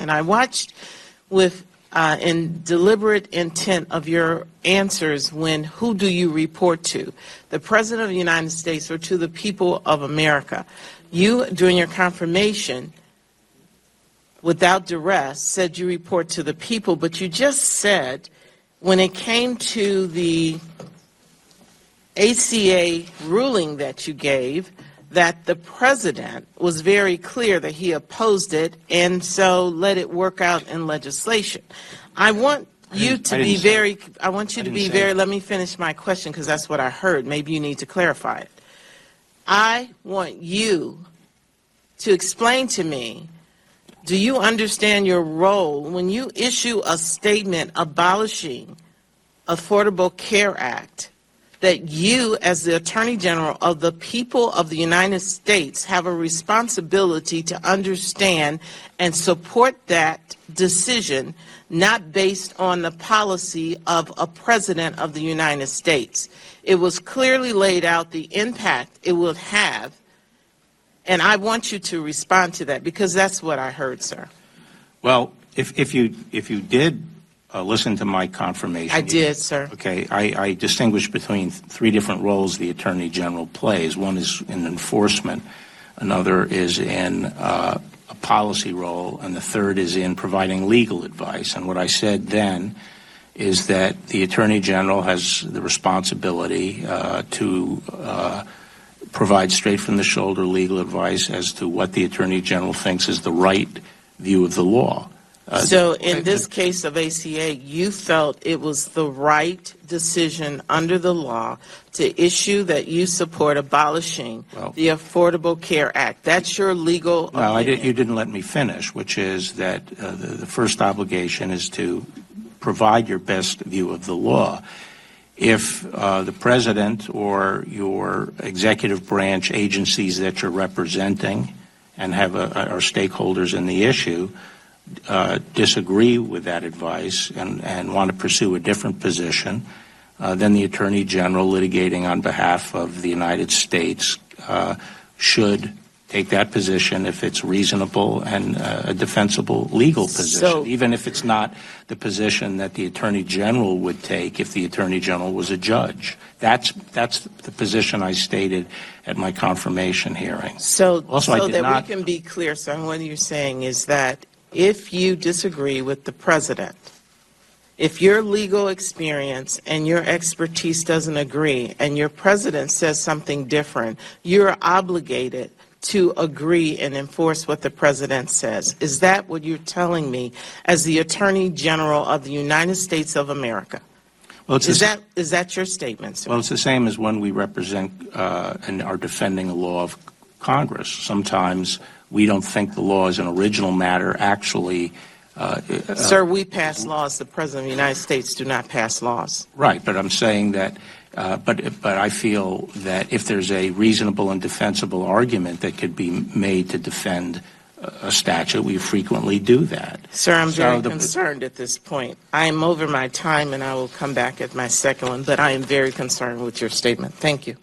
and I watched with in deliberate intent of your answers when who do you report to, the President of the United States or to the people of America. You, during your confirmation, without duress, said you report to the people, but you just said when it came to the ACA ruling that you gave, that the president was very clear that he opposed it, and so let it work out in legislation. I want you to be very, let me finish my question because that's what I heard. Maybe you need to clarify it. I want you to explain to me, do you understand your role when you issue a statement abolishing Affordable Care Act, that you, as the Attorney General of the people of the United States, have a responsibility to understand and support that decision, not based on the policy of a President of the United States? It was clearly laid out the impact it would have, and I want you to respond to that because that's what I heard, sir. Well, if you did listen to my confirmation. I did, sir. Okay, I distinguish between three different roles the Attorney General plays. One is in enforcement, another is in a policy role, and the third is in providing legal advice. And what I said then is that the Attorney General has the responsibility to provide straight-from-the-shoulder legal advice as to what the Attorney General thinks is the right view of the law. So in this case of ACA, you felt it was the right decision under the law to issue that you support abolishing the Affordable Care Act. That's your legal opinion. You didn't let me finish, which is that the first obligation is to provide your best view of the law. If the President or your executive branch agencies that you're representing and are stakeholders in the issue disagree with that advice and want to pursue a different position, then the Attorney General litigating on behalf of the United States should take that position if it's reasonable and a defensible legal position, even if it's not the position that the Attorney General would take if the Attorney General was a judge. That's the position I stated at my confirmation hearing. So that we can be clear, sir, what you're saying is that if you disagree with the President, if your legal experience and your expertise doesn't agree and your President says something different, you're obligated to agree and enforce what the President says. Is that what you're telling me as the Attorney General of the United States of America? Well, is that your statement, sir? Well, it's the same as when we represent and are defending a law of Congress. Sometimes we don't think the law is an original matter. Actually, sir, we pass laws. The President of the United States do not pass laws. Right, but I'm saying that. But I feel that if there's a reasonable and defensible argument that could be made to defend a statute, we frequently do that. Sir, I'm very concerned at this point. I am over my time, and I will come back at my second one, but I am very concerned with your statement. Thank you.